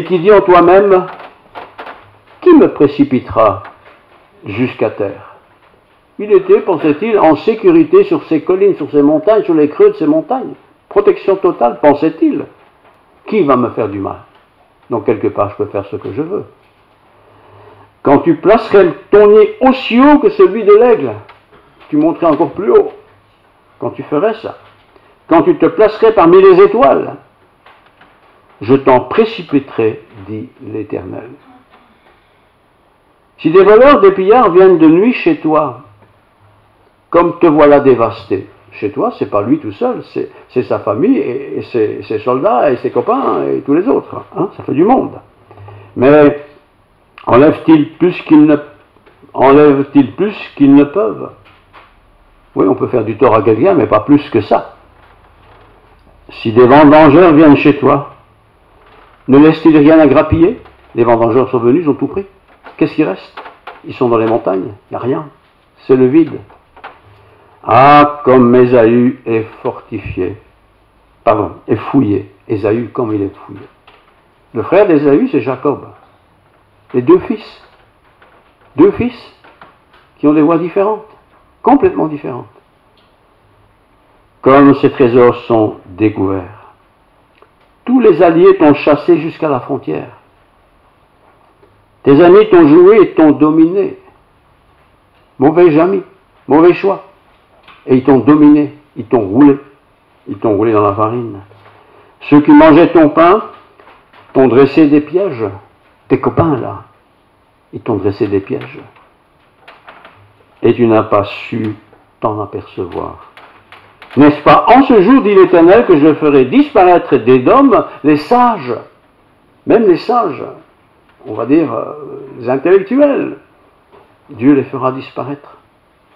et qui dit en toi-même, qui me précipitera jusqu'à terre? Il était, pensait-il, en sécurité sur ces collines, sur ces montagnes, sur les creux de ces montagnes. Protection totale, pensait-il. Qui va me faire du mal? Donc quelque part, je peux faire ce que je veux. Quand tu placerais ton nez aussi haut que celui de l'aigle, tu monterais encore plus haut. Quand tu ferais ça, quand tu te placerais parmi les étoiles, je t'en précipiterai, dit l'Éternel. Si des voleurs, des pillards viennent de nuit chez toi, comme te voilà dévasté, chez toi, c'est pas lui tout seul, c'est sa famille et ses soldats et ses copains et tous les autres. Hein, ça fait du monde. Mais enlèvent-ils plus qu'ils ne peuvent? Oui, on peut faire du tort à quelqu'un, mais pas plus que ça. Si des vendangeurs viennent chez toi, ne laissent-ils rien à grappiller? Les vendangeurs sont venus, ils ont tout pris. Qu'est-ce qui reste? Ils sont dans les montagnes, il n'y a rien. C'est le vide. Ah, comme Ésaü est fortifié. Pardon, est fouillé. Ésaü, comme il est fouillé. Le frère d'Ésaü, c'est Jacob. Les deux fils. Deux fils qui ont des voies différentes, complètement différentes. Comme ces trésors sont découverts. Tous les alliés t'ont chassé jusqu'à la frontière. Tes amis t'ont joué et t'ont dominé. Mauvais amis, mauvais choix. Et ils t'ont dominé, ils t'ont roulé dans la farine. Ceux qui mangeaient ton pain t'ont dressé des pièges. Tes copains là, ils t'ont dressé des pièges. Et tu n'as pas su t'en apercevoir. N'est-ce pas en ce jour, dit l'Éternel, que je ferai disparaître d'Édom les sages, même les sages, on va dire les intellectuels, Dieu les fera disparaître.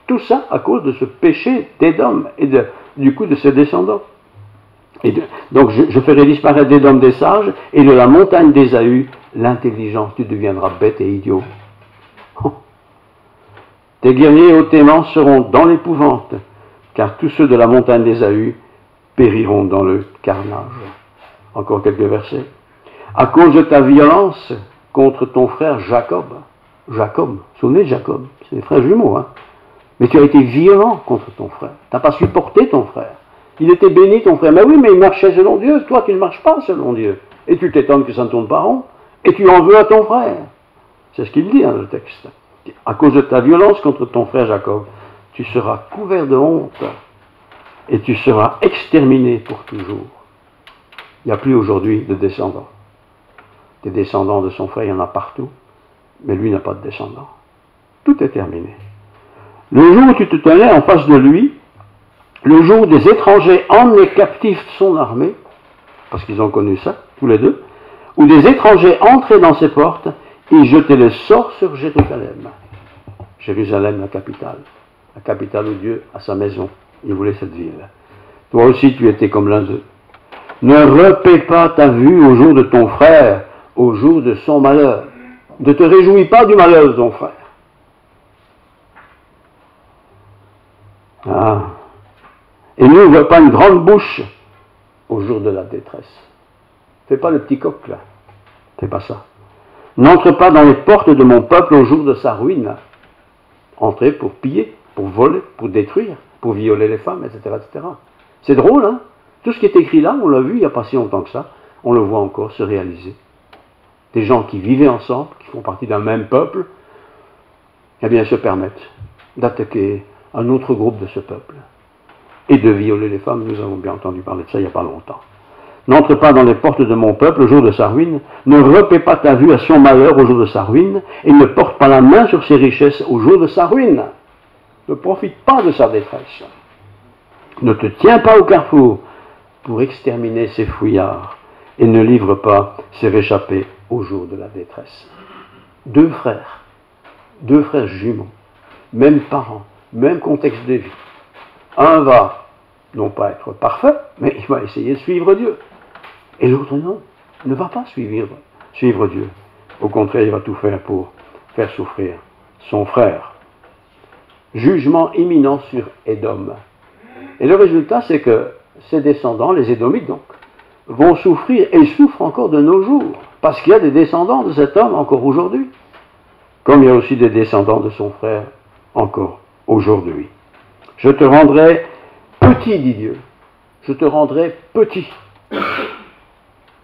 Tout ça à cause de ce péché d'Édom et du coup de ses descendants. Donc je ferai disparaître d'Édom des sages et de la montagne d'Ésaü l'intelligence. Tu deviendras bête et idiot. Tes guerriers hautement seront dans l'épouvante, car tous ceux de la montagne d'Ésaü périront dans le carnage. Encore quelques versets. À cause de ta violence contre ton frère Jacob. Jacob, souvenez de Jacob, c'est des frères jumeaux, hein. Mais tu as été violent contre ton frère. Tu n'as pas supporté ton frère. Il était béni, ton frère. Mais oui, mais il marchait selon Dieu. Toi, tu ne marches pas selon Dieu. Et tu t'étonnes que ça ne tourne pas rond. Et tu en veux à ton frère. C'est ce qu'il dit dans le texte. À cause de ta violence contre ton frère Jacob, tu seras couvert de honte. Et tu seras exterminé pour toujours. Il n'y a plus aujourd'hui de descendants. Des descendants de son frère, il y en a partout. Mais lui n'a pas de descendants. Tout est terminé. Le jour où tu te tenais en face de lui, le jour où des étrangers emmenaient captifs son armée, parce qu'ils ont connu ça, tous les deux, où des étrangers entraient dans ses portes, ils jetaient le sort sur Jérusalem. Jérusalem, la capitale où Dieu a sa maison. Il voulait cette ville. Toi aussi, tu étais comme l'un d'eux. Ne repaie pas ta vue au jour de ton frère, au jour de son malheur. Ne te réjouis pas du malheur de ton frère. Ah. Et n'ouvre pas une grande bouche au jour de la détresse. Fais pas le petit coq là. Fais pas ça. N'entre pas dans les portes de mon peuple au jour de sa ruine. Entrez pour piller, pour voler, pour détruire, pour violer les femmes, etc. etc. C'est drôle, hein? Tout ce qui est écrit là, on l'a vu il n'y a pas si longtemps que ça, on le voit encore se réaliser. Des gens qui vivaient ensemble, qui font partie d'un même peuple, eh bien se permettent d'attaquer un autre groupe de ce peuple et de violer les femmes. Nous avons bien entendu parler de ça il n'y a pas longtemps. N'entre pas dans les portes de mon peuple au jour de sa ruine, ne repaie pas ta vue à son malheur au jour de sa ruine, et ne porte pas la main sur ses richesses au jour de sa ruine. Ne profite pas de sa détresse. Ne te tiens pas au carrefour pour exterminer ses fouillards, et ne livre pas ses réchappés au jour de la détresse. Deux frères jumeaux, même parents, même contexte de vie. Un va, non pas être parfait, mais il va essayer de suivre Dieu. Et l'autre non, ne va pas suivre Dieu. Au contraire, il va tout faire pour faire souffrir son frère. Jugement imminent sur Édom. Et le résultat, c'est que ses descendants, les Édomites donc, vont souffrir, et ils souffrent encore de nos jours. Parce qu'il y a des descendants de cet homme encore aujourd'hui, comme il y a aussi des descendants de son frère encore aujourd'hui. Je te rendrai petit, dit Dieu. Je te rendrai petit. Il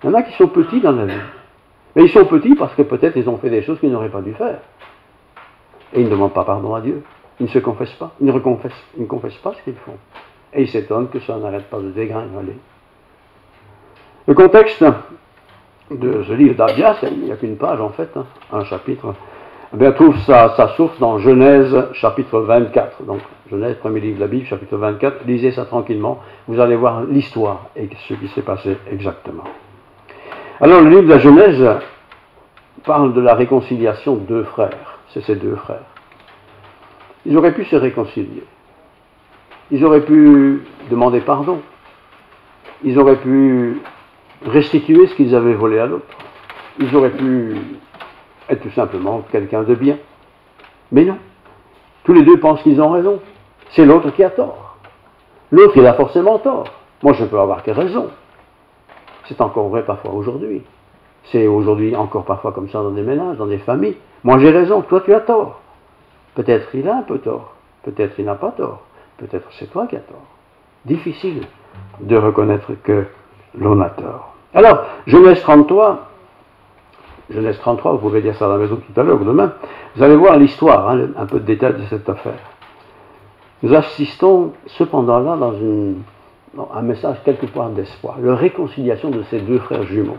y en a qui sont petits dans la vie. Mais ils sont petits parce que peut-être ils ont fait des choses qu'ils n'auraient pas dû faire. Et ils ne demandent pas pardon à Dieu. Ils ne se confessent pas. Ils ne confessent pas ce qu'ils font. Et ils s'étonnent que ça n'arrête pas de dégringoler. Le contexte de ce livre d'Abias, il n'y a qu'une page en fait, un chapitre, eh bien, trouve sa source dans Genèse chapitre 24. Donc Genèse, premier livre de la Bible, chapitre 24. Lisez ça tranquillement. Vous allez voir l'histoire et ce qui s'est passé exactement. Alors le livre de la Genèse parle de la réconciliation de deux frères. C'est ces deux frères. Ils auraient pu se réconcilier. Ils auraient pu demander pardon. Ils auraient pu restituer ce qu'ils avaient volé à l'autre. Ils auraient pu être tout simplement quelqu'un de bien. Mais non. Tous les deux pensent qu'ils ont raison. C'est l'autre qui a tort. L'autre, il a forcément tort. Moi, je ne peux avoir que raison. C'est encore vrai parfois aujourd'hui. C'est aujourd'hui encore parfois comme ça dans des ménages, dans des familles. Moi, j'ai raison, toi, tu as tort. Peut-être il a un peu tort. Peut-être il n'a pas tort. Peut-être c'est toi qui as tort. Difficile de reconnaître que l'on a tort. Alors, Genèse 33, vous pouvez dire ça à la maison tout à l'heure ou demain, vous allez voir l'histoire, un peu de détails de cette affaire. Nous assistons cependant là dans un message quelque part d'espoir, la réconciliation de ces deux frères jumeaux.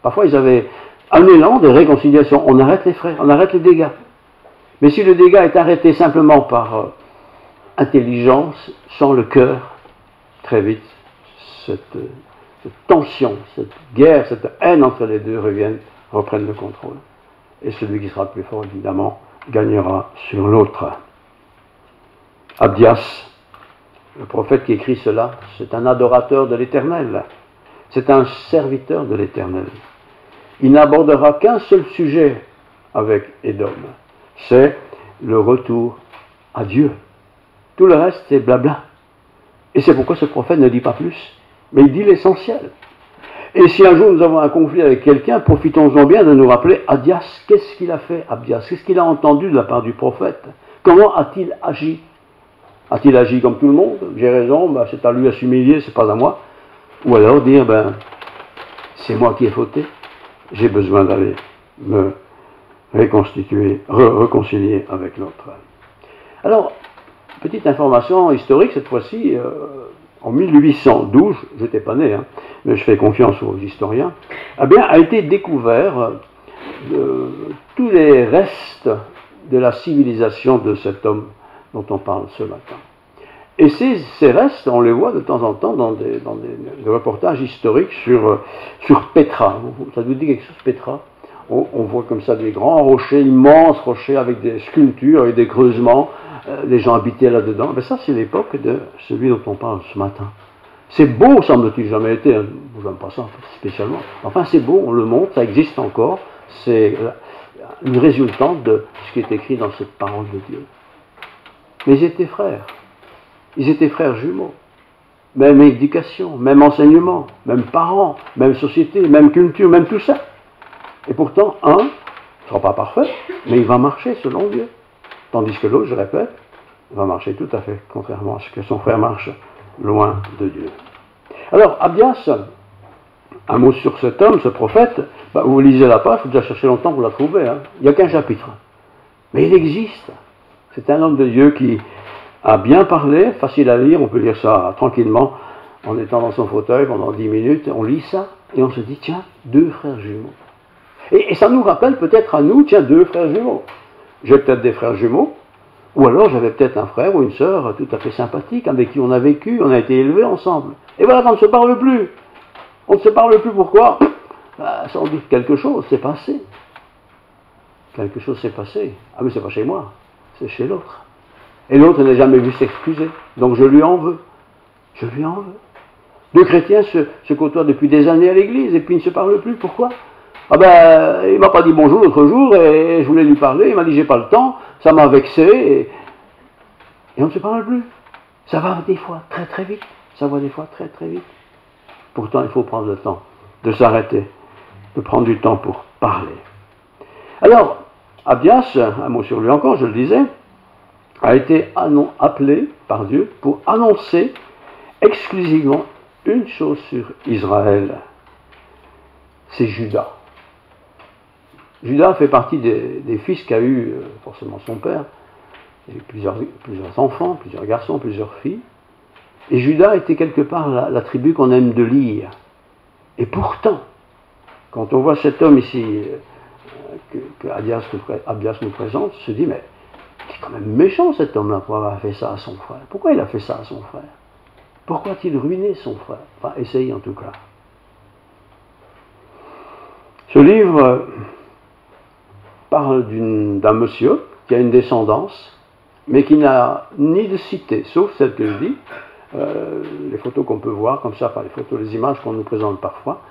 Parfois ils avaient un élan de réconciliation, on arrête les frères, on arrête les dégâts. Mais si le dégât est arrêté simplement par intelligence, sans le cœur, très vite, cette tension, cette guerre, cette haine entre les deux reprennent le contrôle. Et celui qui sera le plus fort, évidemment, gagnera sur l'autre. Abdias, le prophète qui écrit cela, c'est un adorateur de l'Éternel. C'est un serviteur de l'Éternel. Il n'abordera qu'un seul sujet avec Édom. C'est le retour à Dieu. Tout le reste, c'est blabla. Et c'est pourquoi ce prophète ne dit pas plus. Mais il dit l'essentiel. Et si un jour nous avons un conflit avec quelqu'un, profitons-en bien de nous rappeler Abdias, qu'est-ce qu'il a fait Abdias? Qu'est-ce qu'il a entendu de la part du prophète? Comment a-t-il agi? A-t-il agi comme tout le monde? J'ai raison, c'est à lui à s'humilier, c'est pas à moi. Ou alors dire, c'est moi qui ai fauté, j'ai besoin d'aller me réconcilier avec l'autre. Alors, petite information historique cette fois-ci, en 1812, je n'étais pas né, mais je fais confiance aux historiens, a été découvert tous les restes de la civilisation de cet homme dont on parle ce matin. Et ces restes, on les voit de temps en temps dans des reportages historiques sur Petra. Ça vous dit quelque chose, Petra? On voit comme ça des grands rochers, immenses rochers avec des sculptures, avec des creusements, les gens habitaient là-dedans. Ça, c'est l'époque de celui dont on parle ce matin. C'est beau, semble-t-il, jamais été, je n'aime pas ça spécialement. Enfin, c'est beau, on le montre, ça existe encore. C'est une résultante de ce qui est écrit dans cette parole de Dieu. Mais ils étaient frères. Ils étaient frères jumeaux. Même éducation, même enseignement, même parents, même société, même culture, même tout ça. Et pourtant, un ne sera pas parfait, mais il va marcher selon Dieu. Tandis que l'autre, je répète, va marcher tout à fait contrairement à ce que son frère marche loin de Dieu. Alors, Abdias, un mot sur cet homme, ce prophète, vous lisez la page, vous déjà cherché longtemps pour la trouver. Il n'y a qu'un chapitre. Mais il existe. C'est un homme de Dieu qui a bien parlé, facile à lire, on peut lire ça tranquillement, en étant dans son fauteuil pendant 10 minutes, on lit ça, et on se dit, tiens, deux frères jumeaux. Et ça nous rappelle peut-être à nous, tiens, deux frères jumeaux. J'ai peut-être des frères jumeaux, ou alors j'avais peut-être un frère ou une sœur tout à fait sympathique, avec qui on a vécu, on a été élevés ensemble. Et voilà, on ne se parle plus. On ne se parle plus, pourquoi? Sans doute quelque chose s'est passé. Quelque chose s'est passé. Ah mais c'est pas chez moi, c'est chez l'autre. Et l'autre n'a jamais vu s'excuser. Donc je lui en veux. Je lui en veux. Deux chrétiens se côtoient depuis des années à l'église et puis ils ne se parlent plus. Pourquoi? Il ne m'a pas dit bonjour l'autre jour et je voulais lui parler. Il m'a dit j'ai pas le temps. Ça m'a vexé et on ne se parle plus. Ça va des fois très très vite. Ça va des fois très très vite. Pourtant il faut prendre le temps de s'arrêter de prendre du temps pour parler. Alors, Abias, un mot sur lui encore, je le disais, a été appelé par Dieu pour annoncer exclusivement une chose sur Israël, c'est Judas. Judas fait partie des fils qu'a eu forcément son père, il a eu plusieurs enfants, plusieurs garçons, plusieurs filles, et Judas était quelque part la tribu qu'on aime de lire. Et pourtant, quand on voit cet homme ici, que Abias nous présente, on se dit, mais c'est quand même méchant cet homme-là pour avoir fait ça à son frère. Pourquoi il a fait ça à son frère? Pourquoi a-t-il ruiné son frère? Enfin, essaye en tout cas. Ce livre parle d'un monsieur qui a une descendance, mais qui n'a ni de cité, sauf celle que je dis, les photos qu'on peut voir comme ça, enfin les photos, les images qu'on nous présente parfois,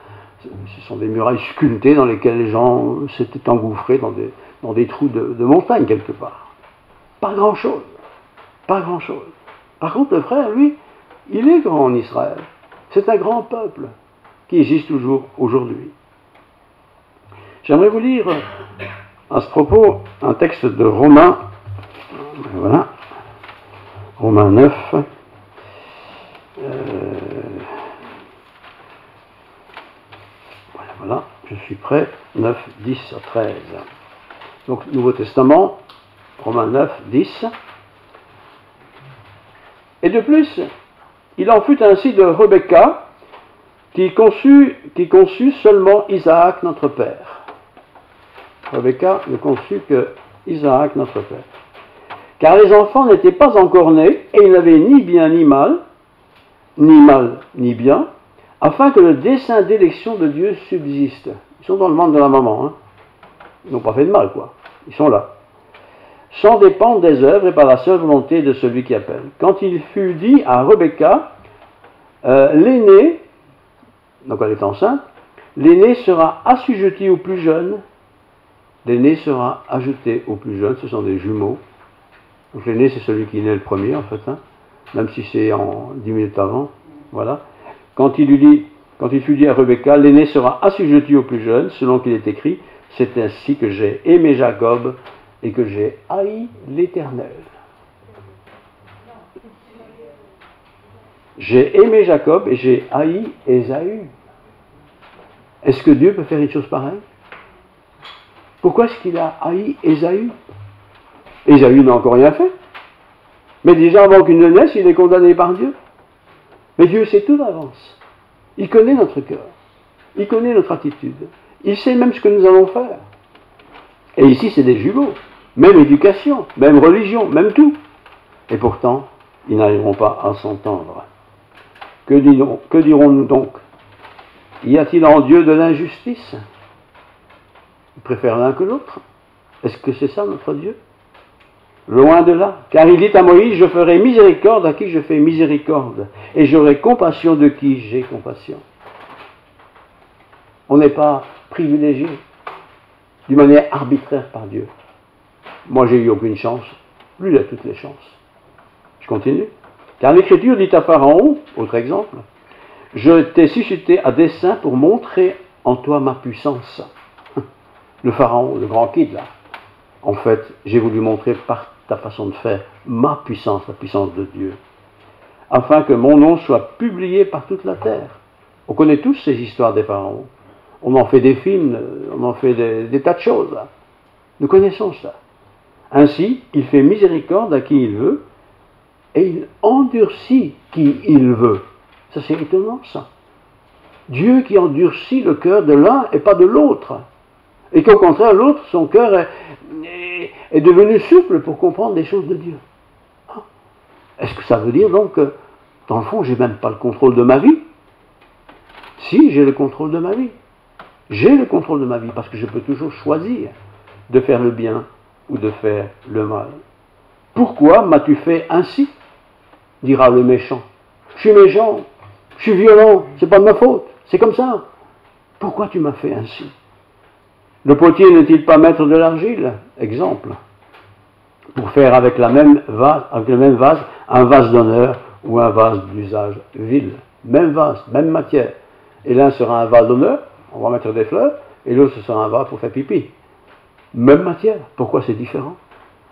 ce sont des murailles sculptées dans lesquelles les gens s'étaient engouffrés dans des trous de montagne quelque part. Pas grand-chose. Pas grand-chose. Par contre, le frère, lui, il est grand en Israël. C'est un grand peuple qui existe toujours aujourd'hui. J'aimerais vous lire à ce propos un texte de Romains, voilà, Romains 9. Voilà, je suis prêt, 9, 10 à 13. Donc, Nouveau Testament, Romains 9, 10. Et de plus, il en fut ainsi de Rebecca, qui conçut seulement Isaac notre père. Rebecca ne conçut que Isaac notre père. Car les enfants n'étaient pas encore nés, et ils n'avaient ni bien ni mal ni bien, afin que le dessein d'élection de Dieu subsiste. Ils sont dans le ventre de la maman, hein. Ils n'ont pas fait de mal, quoi. Ils sont là. Sans dépendre des œuvres et par la seule volonté de celui qui appelle. Quand il fut dit à Rebecca, l'aîné, donc elle est enceinte, l'aîné sera assujetti au plus jeune. L'aîné sera ajouté au plus jeune, ce sont des jumeaux. Donc l'aîné, c'est celui qui naît le premier, en fait, hein, même si c'est 10 minutes avant. Voilà. Quand il fut dit à Rebecca, l'aîné sera assujetti au plus jeune, selon qu'il est écrit, c'est ainsi que j'ai aimé Jacob et que j'ai haï l'Éternel. J'ai aimé Jacob et j'ai haï Ésaü. Est-ce que Dieu peut faire une chose pareille? Pourquoi est-ce qu'il a haï Ésaü? Ésaü n'a encore rien fait. Mais déjà avant qu'il ne naisse, il est condamné par Dieu. Mais Dieu sait tout d'avance. Il connaît notre cœur. Il connaît notre attitude. Il sait même ce que nous allons faire. Et ici, c'est des jumeaux. Même éducation, même religion, même tout. Et pourtant, ils n'arriveront pas à s'entendre. Que dirons-nous donc? Y a-t-il en Dieu de l'injustice? Il préfère l'un que l'autre. Est-ce que c'est ça notre Dieu? Loin de là. Car il dit à Moïse, je ferai miséricorde à qui je fais miséricorde, et j'aurai compassion de qui j'ai compassion. On n'est pas privilégié d'une manière arbitraire par Dieu. Moi, j'ai eu aucune chance. Lui, il a toutes les chances. Je continue. Car l'Écriture dit à Pharaon, autre exemple, je t'ai suscité à dessein pour montrer en toi ma puissance. Le Pharaon, le grand kid, là. En fait, j'ai voulu montrer par ta façon de faire ma puissance, la puissance de Dieu, afin que mon nom soit publié par toute la terre. On connaît tous ces histoires des pharaons. On en fait des films, on en fait des tas de choses. Là. Nous connaissons ça. Ainsi, il fait miséricorde à qui il veut, et il endurcit qui il veut. Ça, c'est étonnant, ça. Dieu qui endurcit le cœur de l'un et pas de l'autre. Et qu'au contraire, l'autre, son cœur est devenu souple pour comprendre les choses de Dieu. Est-ce que ça veut dire donc que, dans le fond, j'ai même pas le contrôle de ma vie? Si, j'ai le contrôle de ma vie. J'ai le contrôle de ma vie, parce que je peux toujours choisir de faire le bien ou de faire le mal. Pourquoi m'as-tu fait ainsi? Dira le méchant. Je suis méchant, je suis violent, c'est pas de ma faute, c'est comme ça. Pourquoi tu m'as fait ainsi? Le potier n'est-il pas maître de l'argile? Exemple. Pour faire avec le même vase, un vase d'honneur ou un vase d'usage vil. Même vase, même matière. Et l'un sera un vase d'honneur, on va mettre des fleurs, et l'autre ce sera un vase pour faire pipi. Même matière. Pourquoi c'est différent?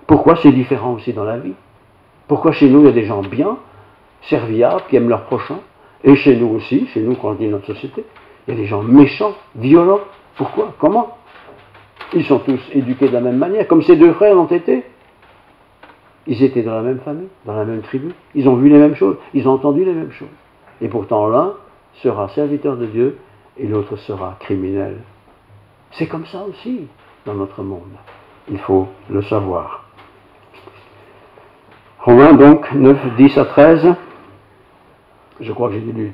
Pourquoi c'est différent aussi dans la vie? Pourquoi chez nous il y a des gens bien, serviables, qui aiment leur prochain, et chez nous aussi, chez nous quand on dit notre société, il y a des gens méchants, violents. Pourquoi? Comment? Ils sont tous éduqués de la même manière, comme ces deux frères l'ont été. Ils étaient dans la même famille, dans la même tribu, ils ont vu les mêmes choses, ils ont entendu les mêmes choses. Et pourtant l'un sera serviteur de Dieu et l'autre sera criminel. C'est comme ça aussi dans notre monde. Il faut le savoir. Romains donc 9, 10 à 13. Je crois que j'ai lu.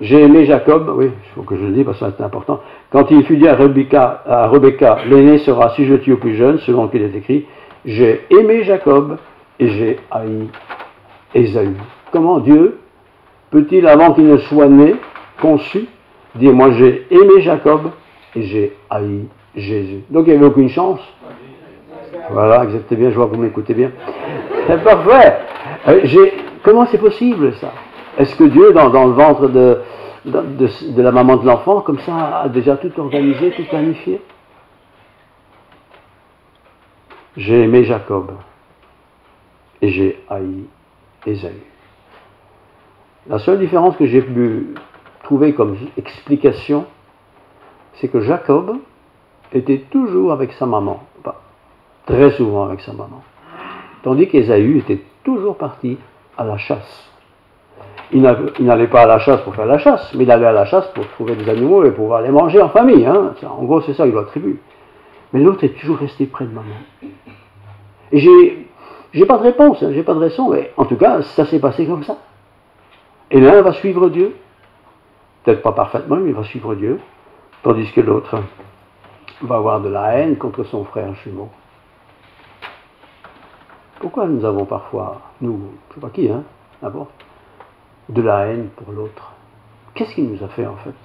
J'ai aimé Jacob, oui, il faut que je le dise parce que c'est important. Quand il fut dit à Rebecca, l'aîné sera assujetti au plus jeune, selon qu'il est écrit, j'ai aimé Jacob et j'ai haï Ésaü. Comment Dieu peut-il, avant qu'il ne soit né, conçu, dire moi j'ai aimé Jacob et j'ai haï Jésus? Donc il n'y avait aucune chance. Voilà, exactement bien, je vois que vous m'écoutez bien. C'est parfait. Comment c'est possible ça? Est-ce que Dieu, dans le ventre de la maman de l'enfant, comme ça, a déjà tout organisé, tout planifié? J'ai aimé Jacob et j'ai haï Ésaü. La seule différence que j'ai pu trouver comme explication, c'est que Jacob était toujours avec sa maman, enfin, très souvent avec sa maman, tandis qu'Ésaü était toujours parti à la chasse. Il n'allait pas à la chasse pour faire la chasse, mais il allait à la chasse pour trouver des animaux et pouvoir les manger en famille. Hein. En gros, c'est ça qu'il doit attribuer. Mais l'autre est toujours resté près de maman. Et j'ai pas de réponse, hein, j'ai pas de raison, mais en tout cas, ça s'est passé comme ça. Et l'un va suivre Dieu, peut-être pas parfaitement, mais il va suivre Dieu, tandis que l'autre va avoir de la haine contre son frère jumeau. Pourquoi nous avons parfois, nous, je ne sais pas qui, hein, d'abord, de la haine pour l'autre? Qu'est-ce qu'il nous a fait en fait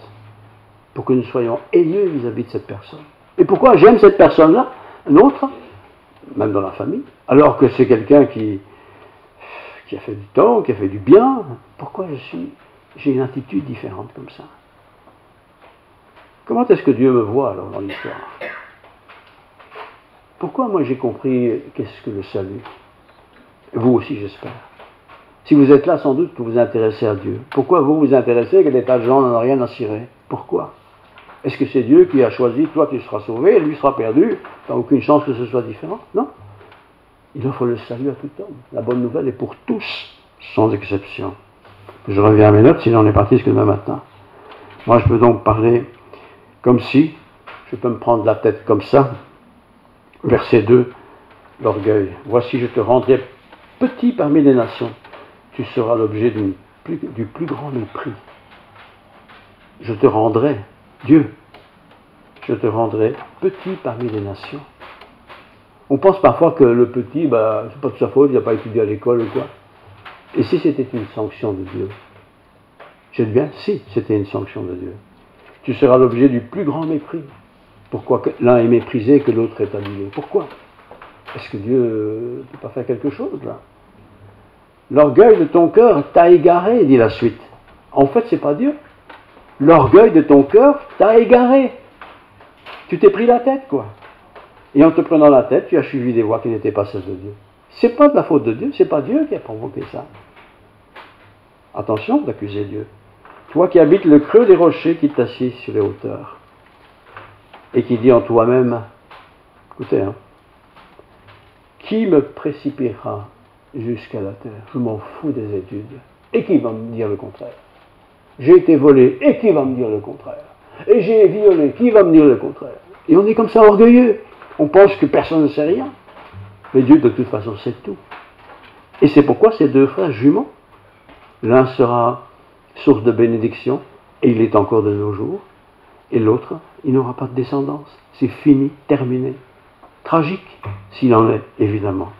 pour que nous soyons haineux vis-à-vis de cette personne? Et pourquoi j'aime cette personne-là, un autre, même dans la famille, alors que c'est quelqu'un qui a fait du tort, qui a fait du bien? Pourquoi j'ai une attitude différente comme ça? Comment est-ce que Dieu me voit alors dans l'histoire? Pourquoi moi j'ai compris qu'est-ce que le salut? Vous aussi j'espère. Si vous êtes là, sans doute, pour vous intéresser à Dieu. Pourquoi vous vous intéressez que des tas de gens n'en ont rien à cirer? Pourquoi? Est-ce que c'est Dieu qui a choisi, toi tu seras sauvé, et lui sera perdu? Tu n'as aucune chance que ce soit différent? Non. Il offre le salut à tout homme. La bonne nouvelle est pour tous, sans exception. Je reviens à mes notes, sinon on est parti jusque demain matin. Moi je peux donc parler comme si, je peux me prendre la tête comme ça. Verset 2, l'orgueil. Voici, je te rendrai petit parmi les nations. Tu seras l'objet du plus grand mépris. Je te rendrai, Dieu, je te rendrai petit parmi les nations. On pense parfois que le petit, c'est pas de sa faute, il n'a pas étudié à l'école ou quoi. Et si c'était une sanction de Dieu? Je dis bien, si c'était une sanction de Dieu. Tu seras l'objet du plus grand mépris. Pourquoi l'un est méprisé et que l'autre est adulé? Pourquoi? Est-ce que Dieu ne peut pas faire quelque chose là? L'orgueil de ton cœur t'a égaré, dit la suite. En fait, c'est pas Dieu. L'orgueil de ton cœur t'a égaré. Tu t'es pris la tête, quoi. Et en te prenant la tête, tu as suivi des voies qui n'étaient pas celles de Dieu. C'est pas de la faute de Dieu, c'est pas Dieu qui a provoqué ça. Attention d'accuser Dieu. Toi qui habites le creux des rochers, qui t'assieds sur les hauteurs. Et qui dit en toi-même, écoutez, hein, qui me précipitera jusqu'à la terre? Je m'en fous des études. Et qui va me dire le contraire? J'ai été volé, et qui va me dire le contraire? Et j'ai violé, qui va me dire le contraire? Et on est comme ça orgueilleux. On pense que personne ne sait rien. Mais Dieu, de toute façon, sait tout. Et c'est pourquoi ces deux frères jumeaux, l'un sera source de bénédiction, et il est encore de nos jours, et l'autre, il n'aura pas de descendance. C'est fini, terminé. Tragique, s'il en est, évidemment.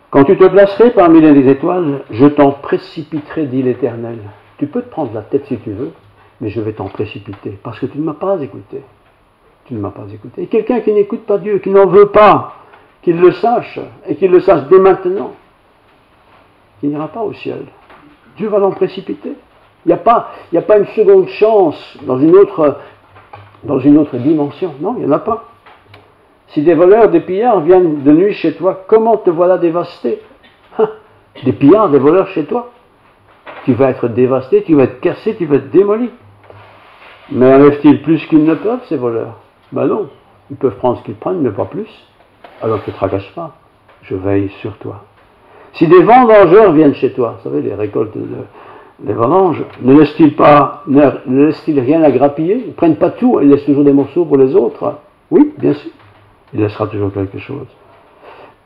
Quand tu te placerais parmi les étoiles, je t'en précipiterai, dit l'Éternel. Tu peux te prendre la tête si tu veux, mais je vais t'en précipiter, parce que tu ne m'as pas écouté. Tu ne m'as pas écouté. Et quelqu'un qui n'écoute pas Dieu, qui n'en veut pas, qu'il le sache, et qu'il le sache dès maintenant, il n'ira pas au ciel. Dieu va l'en précipiter. Il n'y a pas une seconde chance dans une autre dans une autre dimension. Non, il n'y en a pas. Si des voleurs, des pillards viennent de nuit chez toi, comment te voilà dévasté? Des pillards, des voleurs chez toi. Tu vas être dévasté, tu vas être cassé, tu vas être démoli. Mais enlèvent-ils plus qu'ils ne peuvent, ces voleurs? Ben non, ils peuvent prendre ce qu'ils prennent, mais pas plus. Alors ne te tracasse pas, je veille sur toi. Si des vendangeurs viennent chez toi, vous savez, les récoltes des vendanges, ne laissent-ils rien à grappiller? Ils ne prennent pas tout, ils laissent toujours des morceaux pour les autres. Oui, bien sûr, il laissera toujours quelque chose.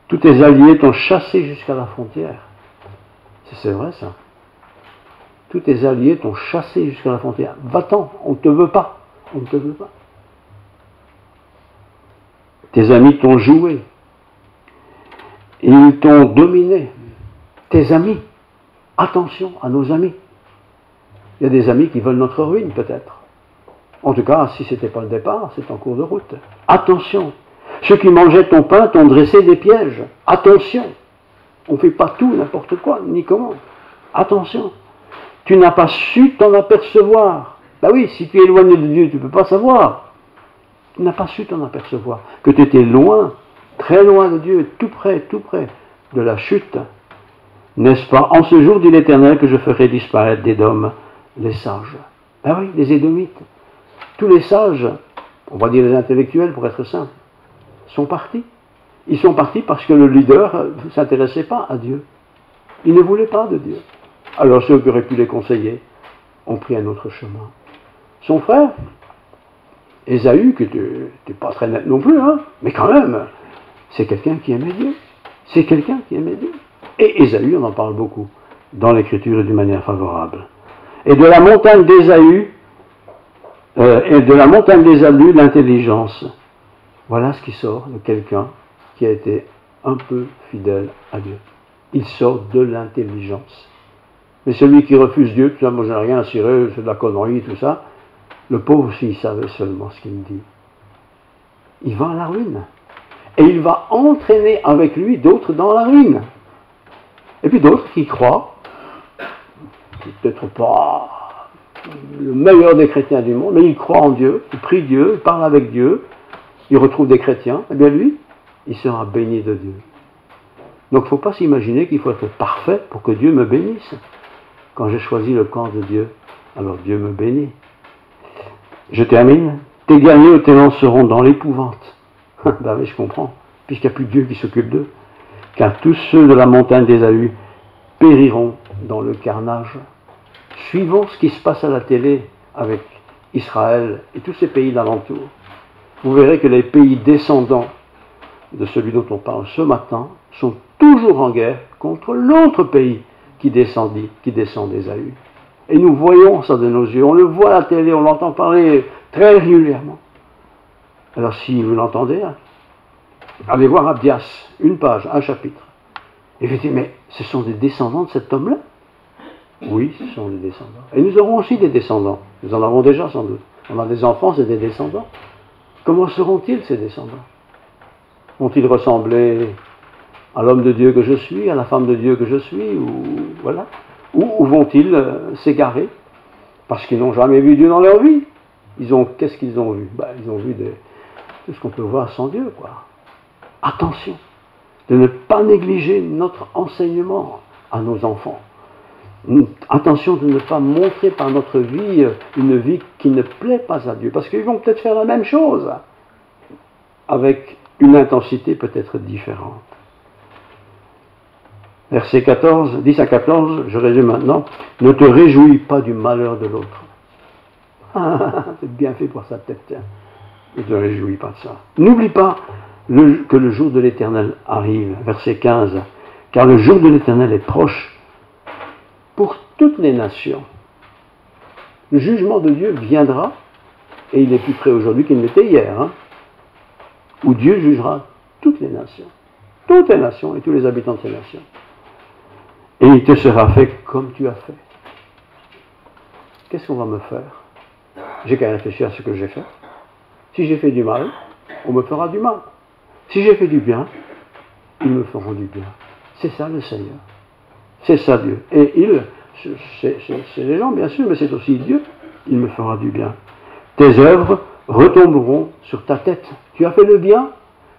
Tous tes alliés t'ont chassé jusqu'à la frontière. C'est vrai ça. Tous tes alliés t'ont chassé jusqu'à la frontière. Va-t'en, on ne te veut pas. On ne te veut pas. Tes amis t'ont joué. Ils t'ont dominé. Tes amis. Attention à nos amis. Il y a des amis qui veulent notre ruine, peut-être. En tout cas, si ce n'était pas le départ, c'est en cours de route. Attention. Ceux qui mangeaient ton pain t'ont dressé des pièges. Attention. On ne fait pas tout, n'importe quoi, ni comment. Attention. Tu n'as pas su t'en apercevoir. Ben oui, si tu es éloigné de Dieu, tu ne peux pas savoir. Tu n'as pas su t'en apercevoir. Que tu étais loin, très loin de Dieu, tout près de la chute. N'est-ce pas en ce jour, dit l'Éternel, que je ferai disparaître d'Édom les sages? Ben oui, les Édomites. Tous les sages, on va dire les intellectuels pour être simple, sont partis. Ils sont partis parce que le leader ne s'intéressait pas à Dieu. Il ne voulait pas de Dieu. Alors ceux qui auraient pu les conseiller ont pris un autre chemin. Son frère, Ésaü, qui n'était pas très net non plus, hein, mais quand même, c'est quelqu'un qui aimait Dieu. C'est quelqu'un qui aimait Dieu. Et Ésaü, on en parle beaucoup dans l'Écriture et d'une manière favorable. Et de la montagne d'Ésaü, l'intelligence. Voilà ce qui sort de quelqu'un qui a été un peu fidèle à Dieu. Il sort de l'intelligence. Mais celui qui refuse Dieu, tout ça, moi je n'ai rien à cirer, c'est de la connerie, tout ça, le pauvre, s'il savait seulement ce qu'il me dit, il va à la ruine. Et il va entraîner avec lui d'autres dans la ruine. Et puis d'autres qui croient, peut-être pas le meilleur des chrétiens du monde, mais il croit en Dieu, il prie Dieu, il parle avec Dieu, il retrouve des chrétiens, et bien lui, il sera béni de Dieu. Donc il ne faut pas s'imaginer qu'il faut être parfait pour que Dieu me bénisse. Quand j'ai choisi le camp de Dieu, alors Dieu me bénit. Je termine. Tes guerriers ou tes lance seront dans l'épouvante. Ben oui, je comprends, puisqu'il n'y a plus Dieu qui s'occupe d'eux. Car tous ceux de la montagne d'Ésaü périront dans le carnage. Suivons ce qui se passe à la télé avec Israël et tous ces pays d'alentour. Vous verrez que les pays descendants de celui dont on parle ce matin sont toujours en guerre contre l'autre pays qui descend d'Ésaü. Et nous voyons ça de nos yeux, on le voit à la télé, on l'entend parler très régulièrement. Alors si vous l'entendez, allez voir Abdias, une page, un chapitre. Et je dis, mais ce sont des descendants de cet homme-là? Oui, ce sont des descendants. Et nous aurons aussi des descendants. Nous en avons déjà sans doute. On a des enfants, c'est des descendants. Comment seront-ils ces descendants? Vont-ils ressembler à l'homme de Dieu que je suis, à la femme de Dieu que je suis, ou vont-ils s'égarer parce qu'ils n'ont jamais vu Dieu dans leur vie? Qu'est-ce qu'ils ont vu? Ils ont vu tout ce qu'on peut voir sans Dieu, quoi. Attention de ne pas négliger notre enseignement à nos enfants. Attention de ne pas montrer par notre vie une vie qui ne plaît pas à Dieu, parce qu'ils vont peut-être faire la même chose avec une intensité peut-être différente. Versets 10 à 14, je résume maintenant. Ne te réjouis pas du malheur de l'autre. C'est bien fait pour sa tête, tiens. Ne te réjouis pas de ça. N'oublie pas que le jour de l'Éternel arrive. Verset 15. Car le jour de l'Éternel est proche pour toutes les nations. Le jugement de Dieu viendra, et il est plus près aujourd'hui qu'il n'était hier, où Dieu jugera toutes les nations et tous les habitants de ces nations. Et il te sera fait comme tu as fait. Qu'est-ce qu'on va me faire? J'ai qu'à réfléchir à ce que j'ai fait. Si j'ai fait du mal, on me fera du mal. Si j'ai fait du bien, ils me feront du bien. C'est ça le Seigneur. C'est ça Dieu. Et c'est les gens bien sûr, mais c'est aussi Dieu. Il me fera du bien. Tes œuvres retomberont sur ta tête. Tu as fait le bien,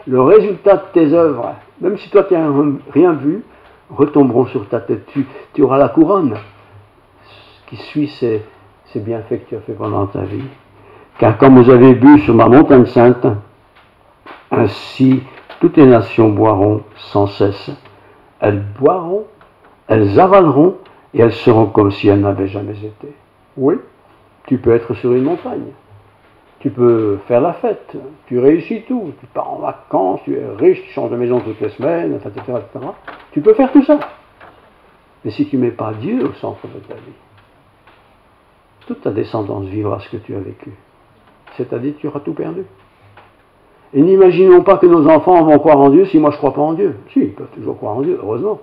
le résultat de tes œuvres, même si toi tu n'as rien vu, retomberont sur ta tête. Tu auras la couronne qui suit ces bienfaits que tu as fait pendant ta vie. Car comme vous avez bu sur ma montagne sainte, ainsi toutes les nations boiront sans cesse. Elles boiront, elles avaleront, et elles seront comme si elles n'avaient jamais été. Oui, tu peux être sur une montagne. Tu peux faire la fête, tu réussis tout, tu pars en vacances, tu es riche, tu changes de maison toutes les semaines, etc., etc. Tu peux faire tout ça. Mais si tu ne mets pas Dieu au centre de ta vie, toute ta descendance vivra ce que tu as vécu. C'est-à-dire que tu auras tout perdu. Et n'imaginons pas que nos enfants vont croire en Dieu si moi je ne crois pas en Dieu. Si, ils peuvent toujours croire en Dieu, heureusement.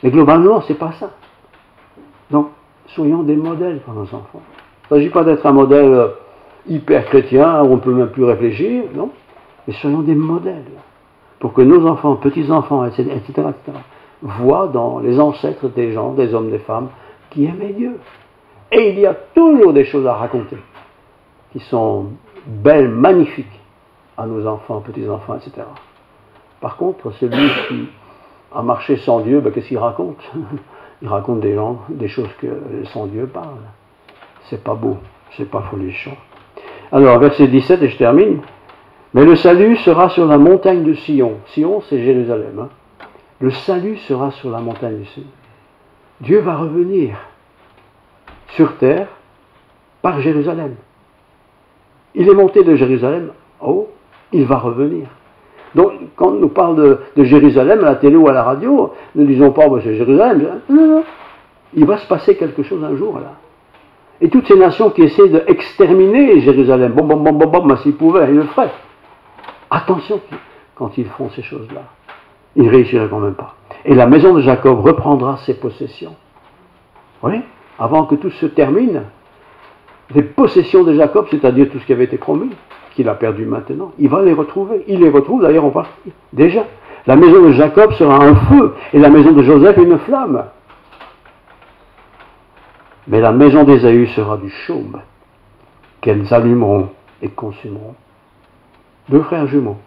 Mais globalement, ce n'est pas ça. Donc, soyons des modèles pour nos enfants. Il ne s'agit pas d'être un modèle hyper chrétien, où on ne peut même plus réfléchir, non. Mais soyons des modèles, pour que nos enfants, petits-enfants, etc., voient dans les ancêtres des gens, des hommes, des femmes, qui aimaient Dieu. Et il y a toujours des choses à raconter, qui sont belles, magnifiques, à nos enfants, petits-enfants, etc. Par contre, celui qui a marché sans Dieu, ben, qu'est-ce qu'il raconte? Il raconte des choses que sans Dieu parle. C'est pas beau, c'est pas folichon. Alors, verset 17, et je termine. Mais le salut sera sur la montagne de Sion. Sion, c'est Jérusalem. Hein. Le salut sera sur la montagne de Sion. Dieu va revenir sur terre par Jérusalem. Il est monté de Jérusalem. Oh, il va revenir. Donc, quand on nous parle de Jérusalem à la télé ou à la radio, ne disons pas, c'est Jérusalem. Non, non. Il va se passer quelque chose un jour là. Et toutes ces nations qui essaient d'exterminer Jérusalem, s'ils pouvaient, ils le feraient. Attention quand ils font ces choses-là. Ils ne réussiraient quand même pas. Et la maison de Jacob reprendra ses possessions. Oui, avant que tout se termine, les possessions de Jacob, c'est-à-dire tout ce qui avait été promis, qu'il a perdu maintenant, il va les retrouver. Il les retrouve d'ailleurs en partie. Déjà, la maison de Jacob sera un feu, et la maison de Joseph une flamme. Mais la maison d'Ésaü sera du chaume, qu'elles allumeront et consumeront. Deux frères jumeaux.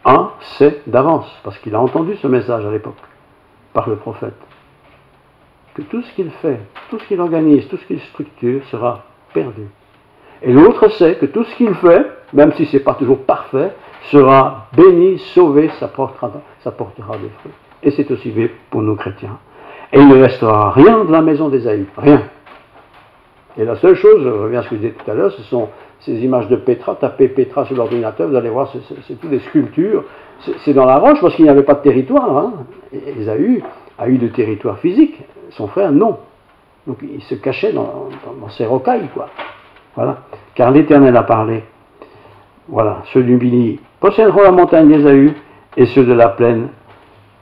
Un sait d'avance, parce qu'il a entendu ce message à l'époque, par le prophète, que tout ce qu'il fait, tout ce qu'il organise, tout ce qu'il structure sera perdu. Et l'autre sait que tout ce qu'il fait, même si ce n'est pas toujours parfait, sera béni, sauvé, ça portera des fruits. Et c'est aussi vrai pour nous chrétiens. Et il ne restera rien de la maison d'Ésaü, rien. Et la seule chose, je reviens à ce que je disais tout à l'heure, ce sont ces images de Pétra. Tapez Pétra sur l'ordinateur, vous allez voir, c'est toutes des sculptures. C'est dans la roche parce qu'il n'y avait pas de territoire. Hein. Ésaü a eu de territoire physique, son frère non. Donc il se cachait dans ses rocailles, quoi. Voilà. Car l'Éternel a parlé. Voilà, ceux du Midi posséderont la montagne d'Ésaü, et ceux de la plaine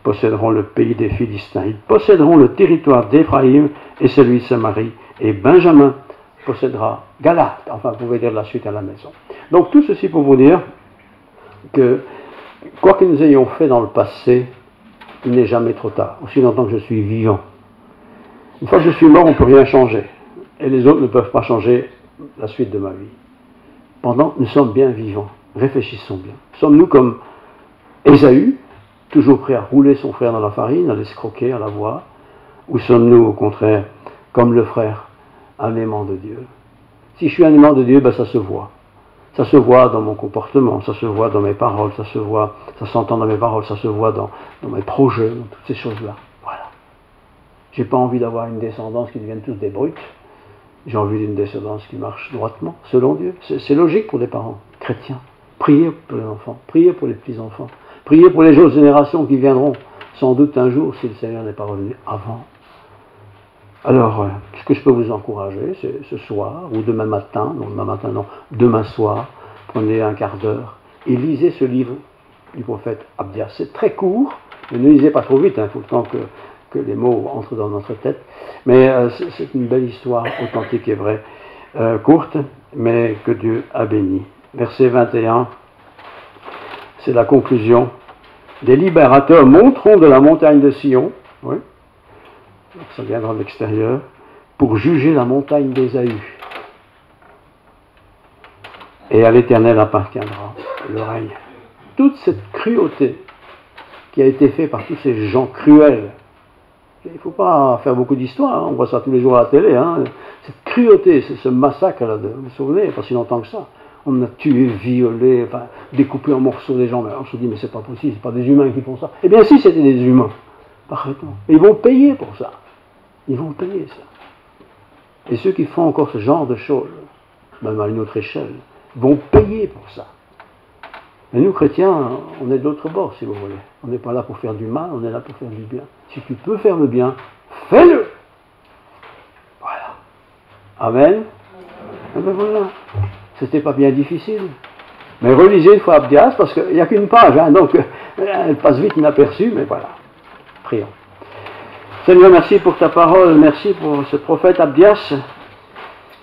posséderont le pays des Philistins. Ils posséderont le territoire d'Éphraïm et celui de Samarie, et Benjamin possédera Galate. Enfin, vous pouvez dire la suite à la maison. Donc tout ceci pour vous dire que, quoi que nous ayons fait dans le passé, il n'est jamais trop tard, aussi longtemps que je suis vivant. Une fois que je suis mort, on ne peut rien changer. Et les autres ne peuvent pas changer la suite de ma vie. Pendant, nous sommes bien vivants. Réfléchissons bien. Sommes-nous comme Ésaü, toujours prêt à rouler son frère dans la farine, à l'escroquer, à la voir, ou sommes-nous au contraire comme le frère, un aimant de Dieu? Si je suis un aimant de Dieu, ben ça se voit. Ça se voit dans mon comportement, ça se voit dans mes paroles, ça se voit, ça s'entend dans mes paroles, ça se voit dans mes projets, dans toutes ces choses-là. Voilà. J'ai pas envie d'avoir une descendance qui devienne tous des brutes. J'ai envie d'une descendance qui marche droitement, selon Dieu. C'est logique pour des parents chrétiens. Priez pour les enfants, priez pour les petits-enfants, priez pour les autres générations qui viendront, sans doute un jour, si le Seigneur n'est pas revenu avant. Alors, ce que je peux vous encourager, c'est ce soir, ou demain matin, demain soir, prenez un quart d'heure et lisez ce livre du prophète Abdias. C'est très court, mais ne lisez pas trop vite, il faut le temps que les mots entrent dans notre tête. Mais c'est une belle histoire, authentique et vraie, courte, mais que Dieu a bénie. Verset 21, c'est la conclusion. Les libérateurs monteront de la montagne de Sion, oui, ça viendra de l'extérieur, pour juger la montagne d'Ésaü. et à l'Éternel appartiendra le règne. Toute cette cruauté qui a été faite par tous ces gens cruels, il ne faut pas faire beaucoup d'histoire, hein, on voit ça tous les jours à la télé, hein, cette cruauté, ce massacre-là, vous vous souvenez, il n'y a pas si longtemps que ça, on a tué, violé, enfin, découpé en morceaux des gens, mais on se dit, mais c'est pas possible, c'est pas des humains qui font ça. Eh bien si, c'était des humains, parfaitement. Et ils vont payer pour ça, ils vont payer ça. Et ceux qui font encore ce genre de choses, même à une autre échelle, vont payer pour ça. Mais nous, chrétiens, on est de l'autre bord, si vous voulez. On n'est pas là pour faire du mal, on est là pour faire du bien. Si tu peux faire le bien, fais-le. Voilà. Amen. Et ben voilà. C'était pas bien difficile. Mais relisez une fois Abdias, parce qu'il n'y a qu'une page, hein, donc elle passe vite inaperçue, mais voilà. Prions. Seigneur, merci pour ta parole, merci pour ce prophète Abdias,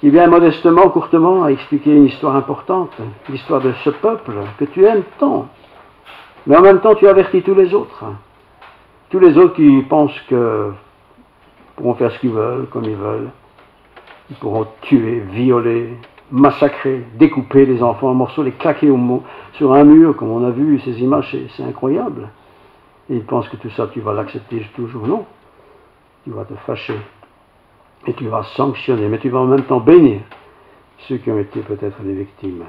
qui vient modestement, courtement, à expliquer une histoire importante, l'histoire de ce peuple que tu aimes tant. Mais en même temps, tu avertis tous les autres. Tous les autres qui pensent que pourront faire ce qu'ils veulent, comme ils veulent. Ils pourront tuer, violer, massacrer, découper les enfants en morceaux, les claquer sur un mur, comme on a vu ces images, c'est incroyable. Et ils pensent que tout ça, tu vas l'accepter toujours. Non. Tu vas te fâcher. Et tu vas sanctionner, mais tu vas en même temps bénir ceux qui ont été peut-être des victimes.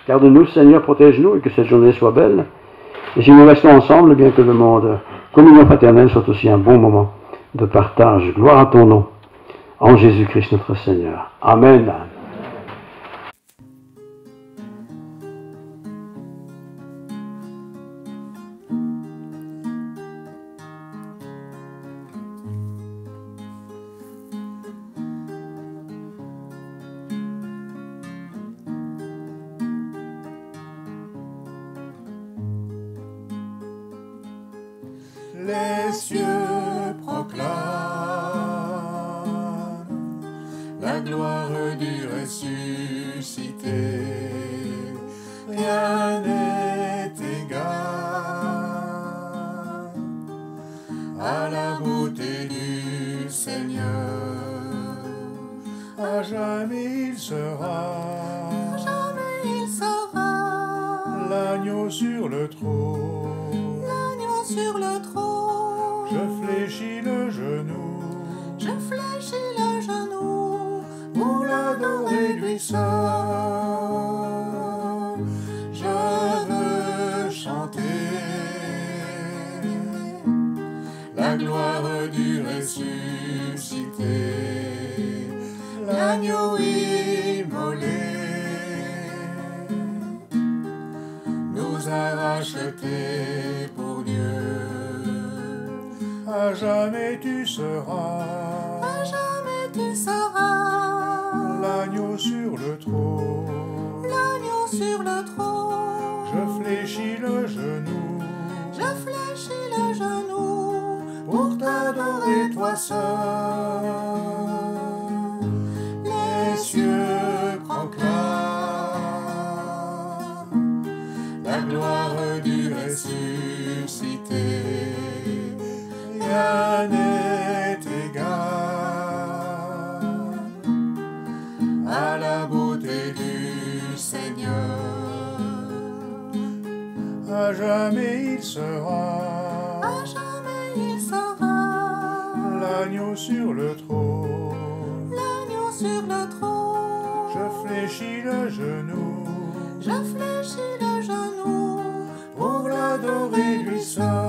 Garde-nous, Seigneur, protège-nous et que cette journée soit belle. Et si nous restons ensemble, bien que le monde communion fraternelle soit aussi un bon moment de partage. Gloire à ton nom, en Jésus-Christ notre Seigneur. Amen. Les cieux proclament la gloire du ressuscité. Rien n'est égal à la beauté du Seigneur. À jamais il sera, l'agneau sur le trône. Sur le trône, Je fléchis le genou pour l'adorer lui seul. Je veux chanter la gloire du ressuscité, l'agneau immolé nous a rachetés pour Dieu. À jamais tu seras, l'agneau sur le trône. Sur le trône, Je fléchis le genou pour t'adorer toi seul. Les cieux proclament la gloire du ressuscité. Rien n'est égal à la beauté du Seigneur. À jamais il sera, l'agneau sur le trône. Sur le trône, Je fléchis le genou pour l'adorer lui seul.